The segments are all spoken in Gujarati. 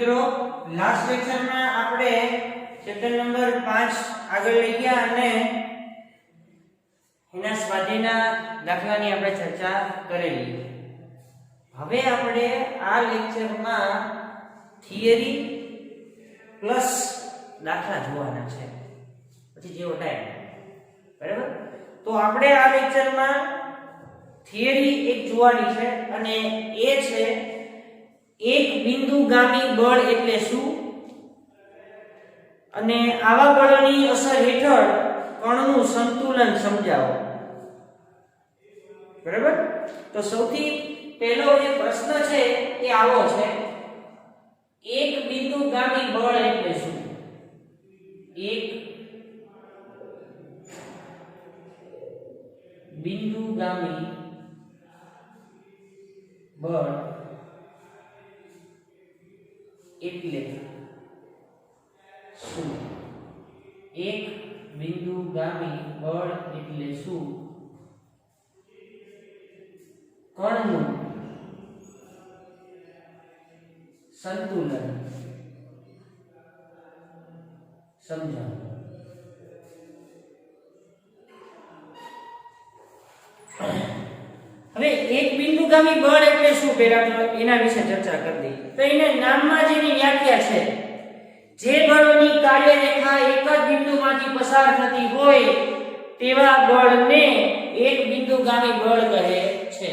મિત્રો, લાસ્ટ લેક્ચરમાં આપણે ચેપ્ટર નંબર 5 આગળ લઈ ગયા અને એના સ્વાધ્યાયના દાખલાની આપણે ચર્ચા કરેલી. હવે આપણે આ લેક્ચરમાં થિયરી પ્લસ દાખલા જોવાના છે, પછી જેવો ટાઈમ. બરાબર? તો આપણે આ લેક્ચરમાં થિયરી એક જોવાની છે અને એ છે એક બિંદુગામી બળ એટલે શું અને આવા બળની અસર હેઠળ કણનું સંતુલન સમજાવો. બરાબર? તો સૌથી પહેલો જે પ્રશ્ન છે એ આવો છે, એક બિંદુગામી બળ એટલે શું? એક બિંદુગામી બળ એટલે શું? એક બિંદુગામી બળ એટલે શું? કણનું સંતુલન સમજાવો. હવે એક બિંદુગામી બળ એટલે શું, પહેલા તો એના વિશે ચર્ચા કરી દઈએ. તો એના નામમાં જેની વ્યાખ્યા છે, જે બળની કાર્યરેખા એક જ બિંદુમાંથી પસાર થતી હોય તેવા બળને એક બિંદુગામી બળ કહે છે.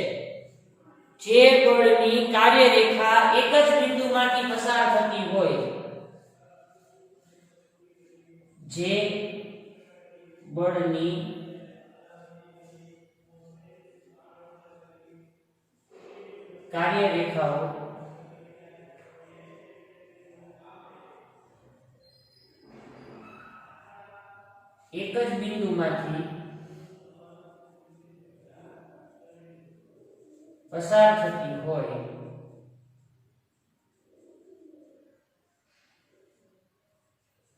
જે બળની કાર્યરેખા એક જ બિંદુમાંથી પસાર થતી હોય, જે બળની કાર્યરેખાઓ એક જ બિંદુમાંથી પસાર થતી હોય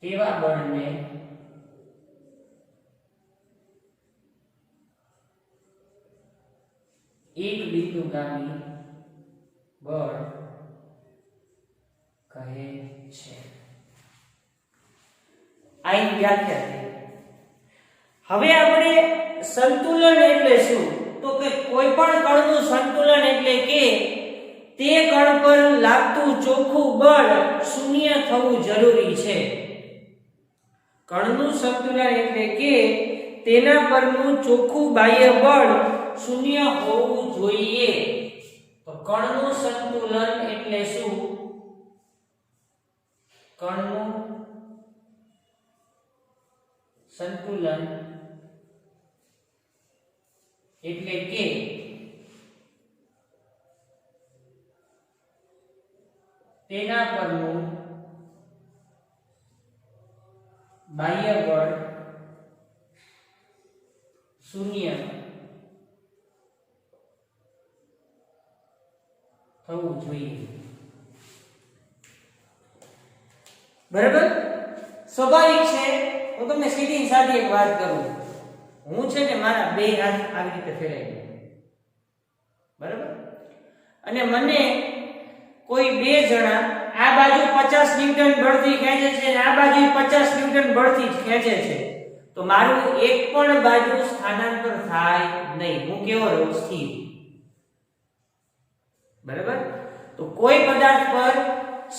તેવા બળને એક બિંદુગામી બળ કહે છે. આ વ્યાખ્યા છે. હવે આપણે સંતુલન એટલે શું? તો કે કોઈ પણ કણનું સંતુલન એટલે કે તે કણ પર લાગતું ચોખ્ખું બળ શૂન્ય થવું જરૂરી છે. કણનું સંતુલન એટલે કે તેના પરનું ચોખ્ખું બાહ્ય બળ શૂન્ય હોવું જોઈએ. તો કણનું સંતુલન એટલે શું? કણનું સંતુલન એટલે કે તેના પરનું બાહ્ય બળ શૂન્ય થવું જોઈએ. બરાબર? સ્વાભાવિક છે. હું તમને સીધી સાદી એક વાત કરું. હું છે ને મારા બે હાથ આવી રીતે ફેરવી દઉં. બરાબર? અને મને કોઈ બે જણા આ બાજુ 50 ન્યૂટન બળથી ખેંચે છે અને આ બાજુ 50 ન્યૂટન બળથી ખેંચે છે, તો મારું એક પણ બાજુ સ્થાનાંતર થાય નહીં. હું કેવો રહું? સ્થિર. બરાબર? તો કોઈ પદાર્થ પર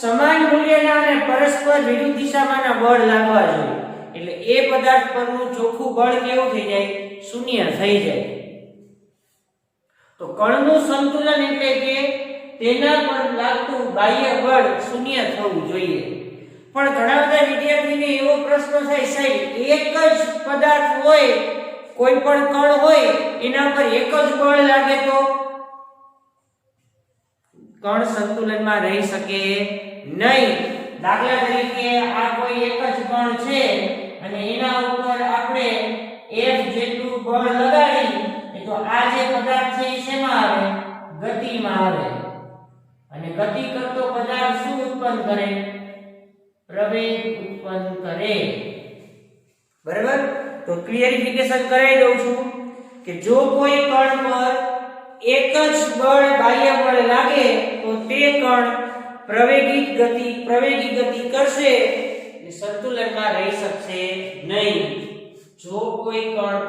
સમાન મૂલ્યના અને પરસ્પર વિરુદ્ધ દિશામાંના બળ લાગવા જોઈએ. એટલે એ પદાર્થ પરનું ચોખ્ખું બળ કેવું થઈ જાય? શૂન્ય થઈ જાય. તો કણનું સંતુલન એટલે કે તેના પર લાગતું બાહ્ય બળ શૂન્ય થવું જોઈએ. પણ ઘણા બધા વિદ્યાર્થીને એવો પ્રશ્ન થાય, સાહેબ એક જ પદાર્થ હોય, કોઈ પણ કણ હોય, એના પર એક જ બળ લાગે તો કણ સંતુલનમાં રહી શકે નહીં. દાખલા તરીકે આ કોઈ એક જ કણ છે અને એના ઉપર આપણે F જેટલું બળ લગાડી તો આ જે પદાર્થ છે એ શેમાં આવે? ગતિમાં આવે. અને ગતિ કરતો પદાર્થ શું ઉત્પન્ન કરે? પ્રવેગ ઉત્પન્ન કરે. બરાબર? તો ક્લિયરિફિકેશન કરાવી દઉં છું કે જો કોઈ કણ પર એક જ બળ બાહ્ય બળ લાગે તો તે કણ પ્રવેગી ગતિ કરશે એટલે સંતુલનમાં રહી શકશે નહીં. જો કોઈ કણ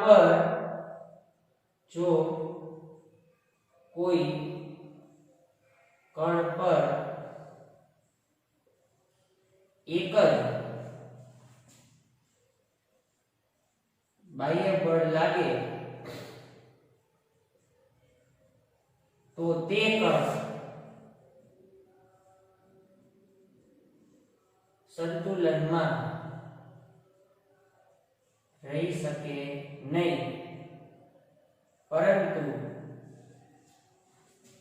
પર એક જ બાહ્ય બળ લાગે તો તે કણ સંતુલનમાં રહી શકે નહીં, પરંતુ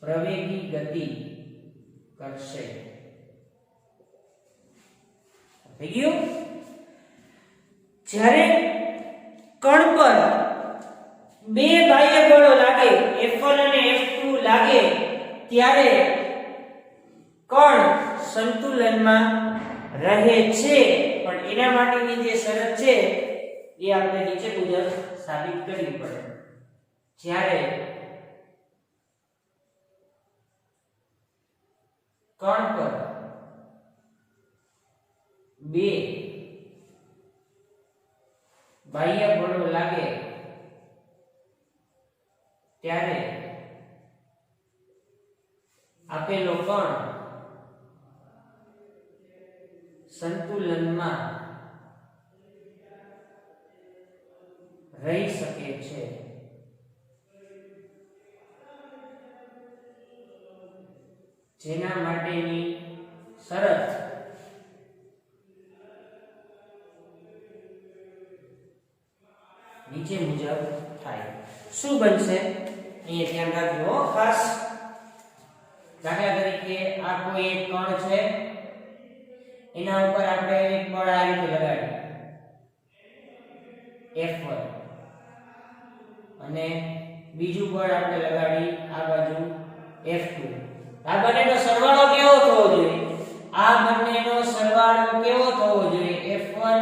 પ્રવેગી ગતિ કરશે. થઈ ગયું? જ્યારે કણ પર બે બાહ્ય બળો લાગે F1 અને F2 લાગે ત્યારે કણ સંતુલનમાં રહે છે, પણ એના માટેની જે શરત છે એ આપણે નીચે મુજબ સાબિત કરવી પડે. જ્યારે કણ પર બે બાહ્ય બળો લાગે ત્યારે આપેલો કણ સંતુલનમાં રહી શકે છે. જેના માટેની શરત નીચે મુજબ થાય. શું બનશે અહીંયા ધ્યાન રાખજો ખાસ. દાખલા તરીકે આ કોઈ એક કણ છે, એના ઉપર આપણે એક બળ આ રીતે લગાડીએ F1 અને બીજું બળ આપણે લગાડી આ બાજુ F2. આ બંનેનો સરવાળો કેવો થવો જોઈએ? આ બંનેનો સરવાળો કેવો થવો જોઈએ? F1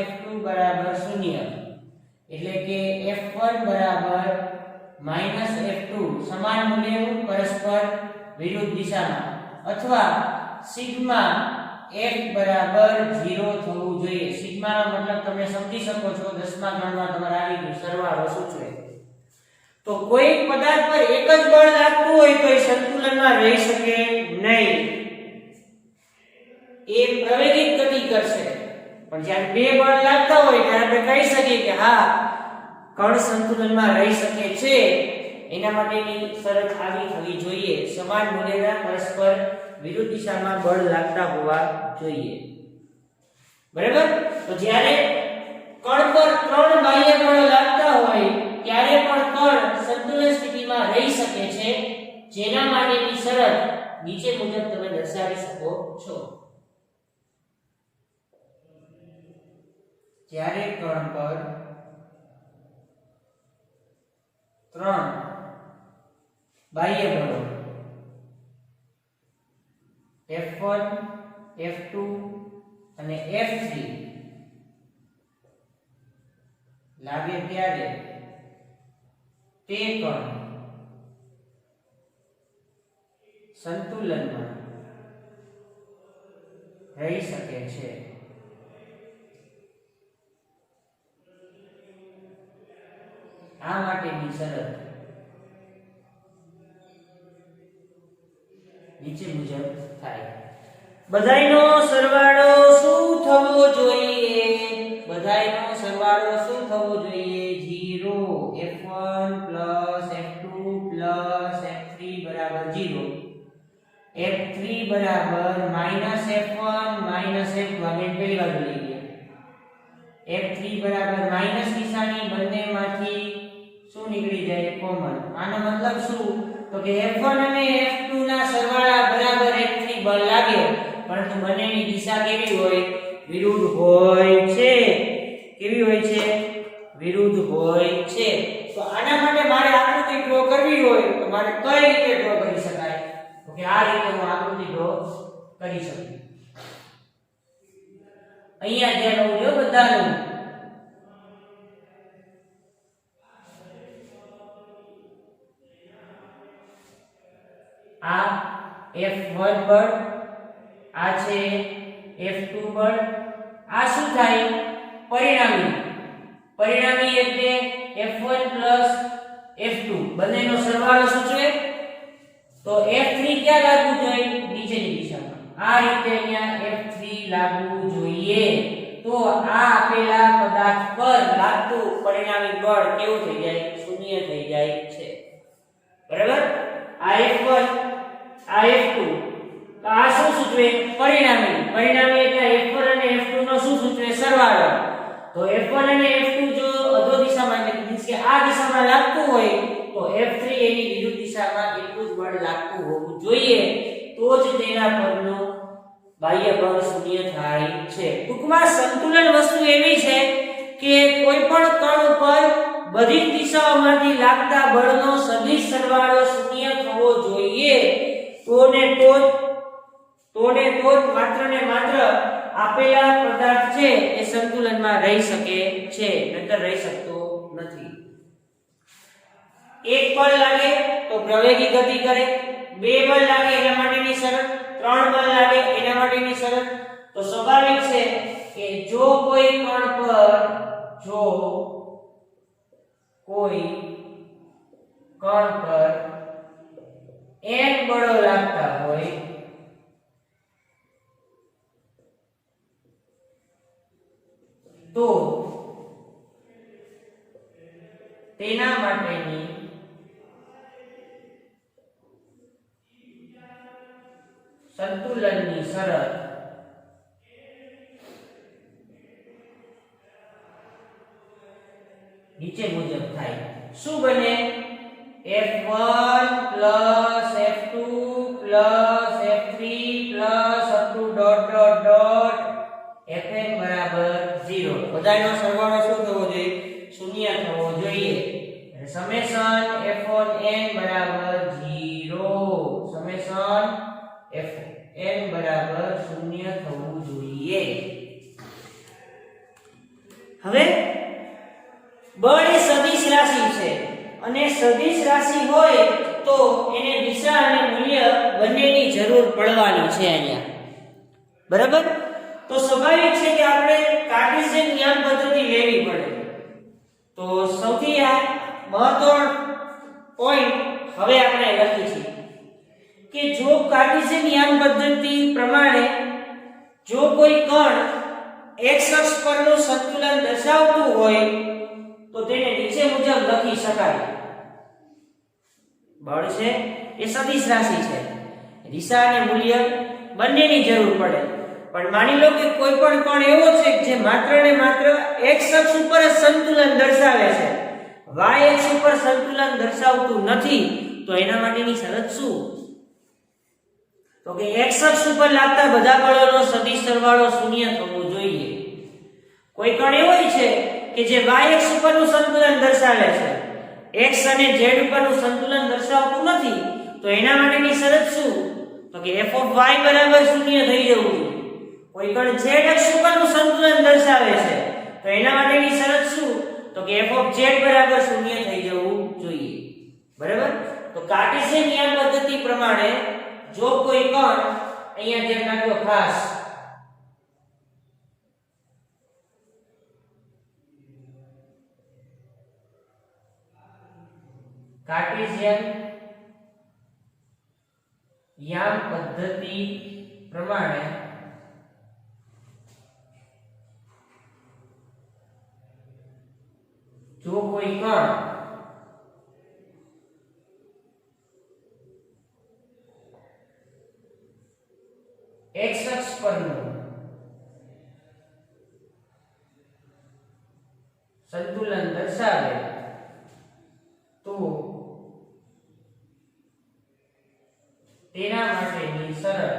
F2 0. એટલે કે F1 F2 સમાન મૂલ્યનું પરસ્પર વિરુદ્ધ દિશામાં, અથવા સિગ્મા F 0 થવું જોઈએ. સિગ્મા નો મતલબ તમે સમજી શકો છો, 10મા ગણમાં તમારે આવી ગયું, સરવાળો સૂચવે. તો કોઈ પદાર્થ પર એક જ બળ લાગતું હોય તો એ સંતુલનમાં રહી શકે નહીં, એ પ્રવેગિત ગતિ કરશે. પણ જ્યારે બે બળ લાગતા હોય ત્યારે આપણે કહી શકીએ કે હા, કણ સંતુલનમાં રહી શકે છે. એના માટેની શરત આવી થવી જોઈએ, સમાન મૂલ્યના પરસ્પર વિરુદ્ધ દિશામાં બળ લાગતા હોવા જોઈએ. બરાબર? તો જ્યારે કણ પર ત્રણ બાહ્ય બળો લાગતા હોય ત્યારે પણ કણ સંતુલન સ્થિતિમાં રહી શકે છે, જેના માટેની શરત નીચે મુજબ તમે દર્શાવી શકો છો. જ્યારે કણ પર ત્રણ બાહ્ય બળો F1 F2 અને F3 લાગે ત્યારે તે કણ સંતુલનમાં રહી શકે છે. આ માટેની શરત નીચે મુજબ થાય. બધાયનો સરવાળો શું થવો જોઈએ? બધાયનો સરવાળો શું થવો જોઈએ? 0. F1 F2 F3 0. F3 -F1 -F2. આપણે પહેલી બાજુ લઈ ગયા. F3 માઈનસ નિશાની બંનેમાંથી શું નીકળી જાય? કોમન. આનો મતલબ શું? તો કે F1 અને F2 ના સરવાળા બરાબર F3 બળ લાગે, પરંતુ બંનેની દિશા કેવી હોય? વિરુદ્ધ હોય છે. કેવી હોય છે? વિરુદ્ધ હોય છે. તો આના માટે મારે આકૃતિ ડ્રો કરવી હોય તો મારે કઈ રીતે ડ્રો કરી શકાય? તો કે આ રીતે હું આકૃતિ ડ્રો કરી શકું. અહીંયા ધ્યાન રાખજો બધાનું. આ F1 બળ આ છે F2 બળ, આ શું થાય પરિણામી એટલે F1 F2 બંનેનો સરવાળો સૂચવે તો F3 ક્યાં લાગવું જોઈએ નીચેની દિશામાં આ રીતે અહીંયા F3 લાગવું જોઈએ તો આ આપેલા પદાર્થ પર લાગતું પરિણામી બળ કેવું થઈ જાય શૂન્ય થઈ જાય છે બરાબર આ F1 આ F2 તો આ શું સૂચવે પરિણામી એટલે F1 અને F2 નો શું સૂચવે સરવાળો તો F1 અને F2 જો અધો દિશામાં એટલે મીન્સ કે આ દિશામાં લાગતું હોય તો F3 એની વિરુદ્ધ દિશામાં એટલું જ બળ લાગતું હોવું જોઈએ તો જ તેના પરનો બાહ્ય બળ શૂન્ય થાય છે ટૂંકમાં સંતુલન વસ્તુ એવી છે કે કોઈ પણ કણ ઉપર બધી જ દિશાઓમાંથી લાગતા બળનો સદિશ સરવાળો શૂન્ય થવો જોઈએ તો માત્ર ને માત્ર આપેલા પદાર્થ છે એ સંતુલનમાં રહી શકે છે નહીતર રહી શકતો નથી એક બળ લાગે તો પ્રવેગી ગતિ કરે બે બળ લાગે એના માટેની શરત ત્રણ બળ લાગે એના માટેની શરત તો સ્વાભાવિક છે કે જો કોઈ કણ પર n બળો લાગતા હોય તો તેના માટેની સંતુલનની શરત નીચે મુજબ થાય શું બને F1 F2 F3 up to Fn બરાબર 0 બધાનો સરવાળો શું થવો જોઈએ શૂન્ય થવો જોઈએ અને સમેશન F1n બરાબર 0 સમેશન Fn બરાબર 0 થવું જોઈએ હવે બળ એ સદિશ રાશિ છે અને સદિશ રાશિ હોય તો એને દિશા અને મૂલ્ય બંનેની જરૂર પડવાની છે અહીંયા બરાબર તો સ્વાભાવિક છે કે આપણે કાર્ટેશિયન નિયમ પદ્ધતિ લેવી પડે તો સૌથી મહત્વનો પોઈન્ટ હવે આપણે લખી છે કે જો કાર્ટેશિયન નિયમ પદ્ધતિ પ્રમાણે જો કોઈ કણ x અક્ષ પરનું સંતુલન દર્શાવતું હોય તો તેને નીચે મુજબ લખી શકાય બળ છે એ સદિશ રાશિ છે દિશા અને મૂલ્ય બંનેની જરૂર પડે પણ માની લો કે કોઈ પણ કણ એવો છે જે માત્ર ને માત્ર x અક્ષ ઉપર સંતુલન દર્શાવે છે y અક્ષ ઉપર સંતુલન દર્શાવતું નથી તો એના માટેની શરત શું તો કે x અક્ષ ઉપર લાગતા બધા બળોનો સદિશ સરવાળો શૂન્ય થવો જોઈએ કોઈ કણ એવો છે કે જે y અક્ષ ઉપરનું સંતુલન દર્શાવે છે x અને z ઉપરનું સંતુલન દર્શાવતું નથી તો એના માટેની શરત શું તો કે f of y બરાબર 0 થઈ જવું કોઈ કણ z અક્ષ ઉપરનું સંતુલન દર્શાવે છે તો એના માટેની શરત શું તો કે f of z બરાબર 0 થઈ જવું જોઈએ બરાબર તો કાર્ટેશિયન નિયમ પદ્ધતિ પ્રમાણે જો કોઈ કણ અહીંયા ધ્યાન રાખો ખાસ કાર્ટેશિયન યામ પદ્ધતિ પ્રમાણે જો કોઈ કણ x અક્ષ પરનું સંતુલન દર્શાવે તો તેના માટેની શરત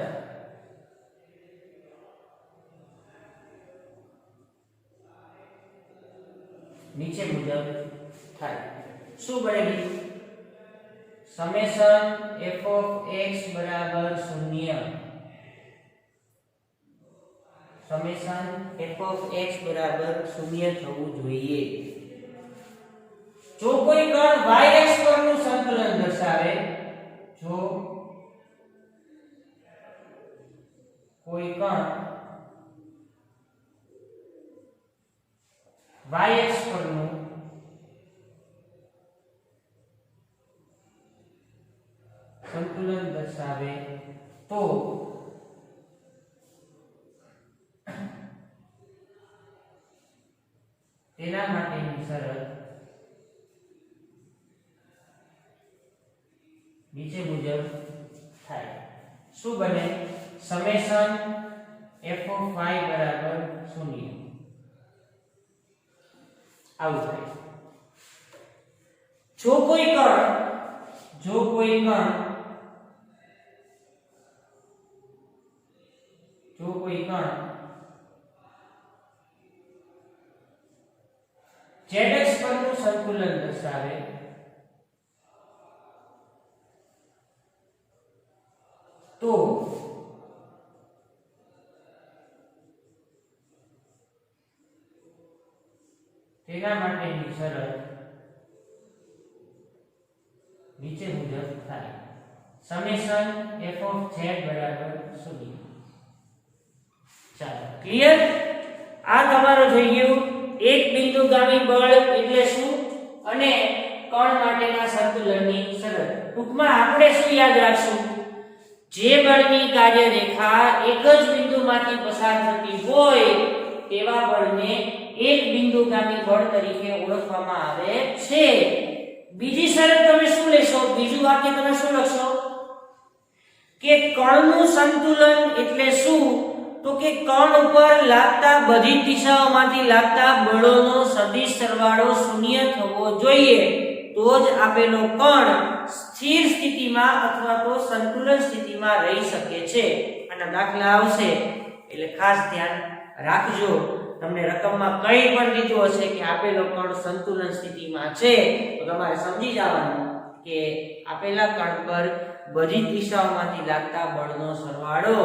નીચે મુજબ થાય શું બને સમેશન f of x બરાબર 0 સમેશન f of x બરાબર 0 થવું જોઈએ જો કોઈ કણ y અક્ષ પરનું સંતુલન દર્શાવે જો કોઈ કણ y અક્ષ પરનું સંતુલન દર્શાવે તો તેના માટેની શરત નીચે મુજબ થાય. શું બને? સમેશન f of y બરાબર 0 આવું થાય. જો કોઈ કણ zx પરનું સંતુલન દર્શાવે તો તેના માટેની શરત નીચે મુજબ થાય. સમેશન f of z બરાબર 0. ચાલો ક્લિયર? આ તમારો થઈ ગયું એક બિંદુગામી બળ એટલે શું અને કણ માટેના સંતુલનની શરત. ટૂંકમાં આપણે શું યાદ રાખશું? જે બળની કાર્યરેખા એક જ બિંદુમાંથી પસાર થતી હોય તેવા બળને એક બિંદુગામી બળ તરીકે ઓળખવામાં આવે છે. બીજી શરત તમે શું લેશો? બીજું વાક્ય તમે શું લખશો? કે કણનું સંતુલન એટલે શું? તો કે કણ ઉપર લાગતા બધી દિશાઓમાંથી લાગતા બળોનો સદિશ સરવાળો શૂન્ય થવો જોઈએ, તો જ આપેલો કણ સ્થિર સ્થિતિમાં અથવા તો સંતુલન સ્થિતિમાં રહી શકે છે. આના દાખલા આવશે એટલે ખાસ ધ્યાન રાખજો. તમને રકમમાં કંઈ પણ દીધું હશે કે આપેલો કણ સંતુલન સ્થિતિમાં છે તો તમારે સમજી જવાનું કે આપેલા કણ પર બધી દિશાઓમાંથી લાગતા બળનો સરવાળો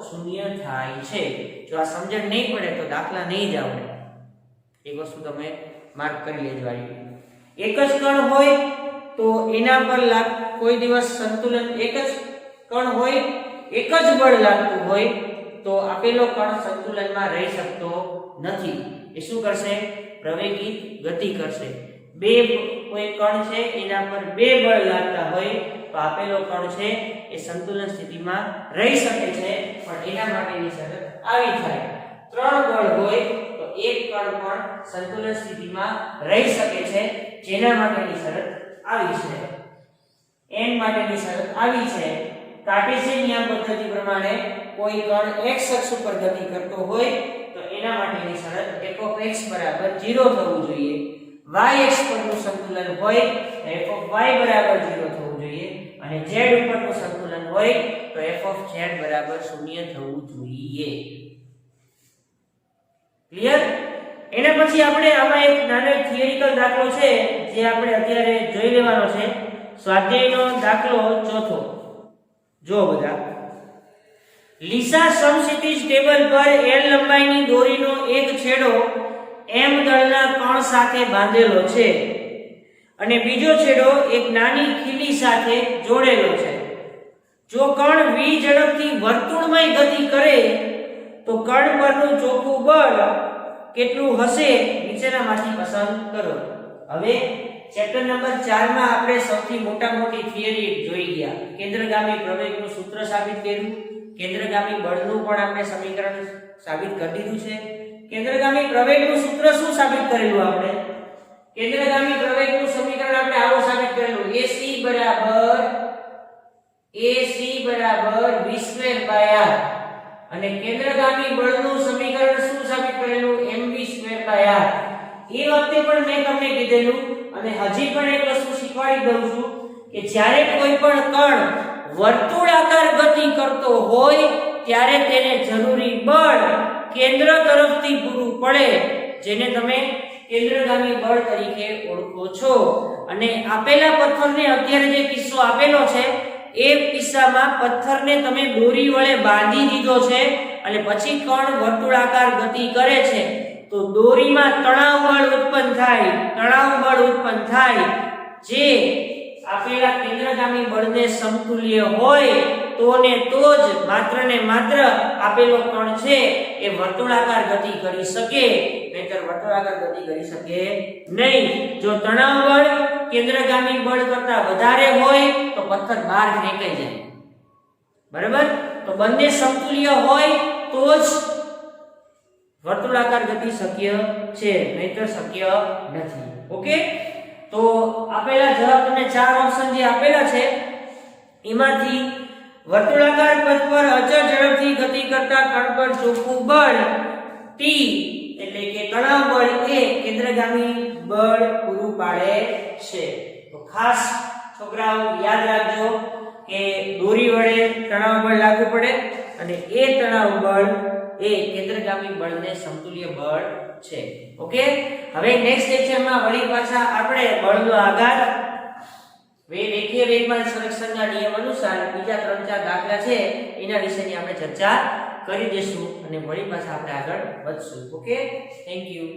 શૂન્ય થાય છે. જો આ સમજણ નહીં પડે તો દાખલા નહીં જ આવડે. એક વસ્તુ તમે માર્ક કરી લેજો. એક જ કણ હોય તો એના પર કોઈ દિવસ સંતુલન, એક જ કણ હોય એક જ બળ લાગતું હોય તો આપેલો કણ સંતુલનમાં રહી શકતો નથી. એ શું કરશે? પ્રવેગિત ગતિ કરશે. કોઈ કણ છે એના પર બે બળ લાગતા હોય તો આપેલો કણ છે એ સંતુલન સ્થિતિમાં રહી શકે છે, પણ એના માટેની શરત આવી થાય. ત્રણ બળ હોય તો એક કણ પણ સંતુલન સ્થિતિમાં રહી શકે છે, જેના માટેની શરત આવી છે. n માટેની શરત આવી છે. કાર્ટેશિયન નિયમ પદ્ધતિ પ્રમાણે કોઈ કણ x અક્ષ ઉપર ગતિ કરતો હોય તો એના માટેની શરત f of x બરાબર 0 થવું જોઈએ. y અક્ષ પરનું સંતુલન હોય તો f of y બરાબર 0 થવું જોઈએ અને z ઉપરનું સંતુલન હોય તો f of z બરાબર 0 થવું જોઈએ. ક્લિયર? એના પછી આપણે આમાં એક નાનો થિયરિકલ દાખલો છે જે આપણે અત્યારે જોઈ લેવાનો છે. સ્વાધ્યાયનો દાખલો ચોથો. જો બધા, લીસા સમક્ષિતિજ ટેબલ પર l લંબાઈની દોરીનો એક છેડો m દળના કણ સાથે બાંધેલો છે અને બીજો છેડો એક નાની ખીલી સાથે જોડેલો છે. જો કણ v ઝડપથી વર્તુળમય ગતિ કરે તો કણ પરનું ચોખ્ખું બળ કેટલું હશે? નીચેનામાંથી પસંદ કરો. હવે ચેપ્ટર નંબર 4 માં આપણે સૌથી મોટી થિયરી જોઈ ગયા. કેન્દ્રગામી પ્રવેગનું સૂત્ર સાબિત કર્યું. કેન્દ્રગામી બળનું પણ આપણે સમીકરણ સાબિત કરી દીધું છે. કેન્દ્રગામી પ્રવેગનું સૂત્ર શું સાબિત કરેલું આપણે? કેન્દ્રગામી પ્રવેગનું સમીકરણ આપણે આવું સાબિત કરેલું: AC બરાબર v²/r. અને કેન્દ્રગામી બળનું સમીકરણ શું સાબિત કરેલું? mv²/r. એ વખતે પણ મેં તમને કીધેલું અને હજી પણ એક વસ્તુ શીખવાડી દઉં છું કે જ્યારે કોઈ પણ કણ વર્તુળાકાર ગતિ કરતો હોય ત્યારે તેને જરૂરી બળ કેન્દ્ર તરફથી પૂરું પડે, જેને તમે કેન્દ્રગામી બળ તરીકે ઓળખો છો. અને આપેલા પથ્થરને અત્યારે જે કિસ્સો આપેલો છે એ કિસ્સામાં પથ્થરને તમે દોરી વડે બાંધી દીધો છે અને પછી કણ વર્તુળાકાર ગતિ કરે છે તો દોરીમાં તણાવ બળ ઉત્પન્ન થાય જે આપેલા કેન્દ્રગામી બળને સમતુલ્ય હોય તો ને તો જ માત્ર ને માત્ર આપેલો કણ છે એ વર્તુળાકાર ગતિ કરી શકે, નહીંતર વર્તુળાકાર ગતિ કરી શકે નહીં. જો તણાવ બળ કેન્દ્રગામી બળ કરતા વધારે હોય તો પથ્થર બહાર ફેંકાઈ જાય. બરાબર? તો બંને સમતુલ્ય હોય તો જ વર્તુળાકાર ગતિ શક્ય છે, નહીંતર શક્ય નથી. ઓકે? તો આપેલા જવાબ તમને ચાર ઓપ્શન જે આપેલા છે એમાંથી વર્તુળાકાર પથ પર અચળ ઝડપથી ગતિ કરતા કણ પર ચોખ્ખું બળ T એટલે કે તણાવ બળ એ કેન્દ્રગામી બળ પૂરું પાડે છે. તો ખાસ છોકરાઓ યાદ રાખજો કે દોરી વડે તણાવ બળ લાગુ પડે અને એ તણાવ બળ એ કેન્દ્રગામી બળને સમતુલ્ય બળ છે. ઓકે? હવે નેક્સ્ટ લેક્ચરમાં વળી પાછા આપણે બળનો આઘાત રેખીય વેગમાન સંરક્ષણના નિયમ અનુસાર બીજા 3-4 દાખલા છે એના વિશેની આપણે ચર્ચા કરી દેશું અને વળી પાછા આપણે આગળ વધશું. ઓકે? Thank you.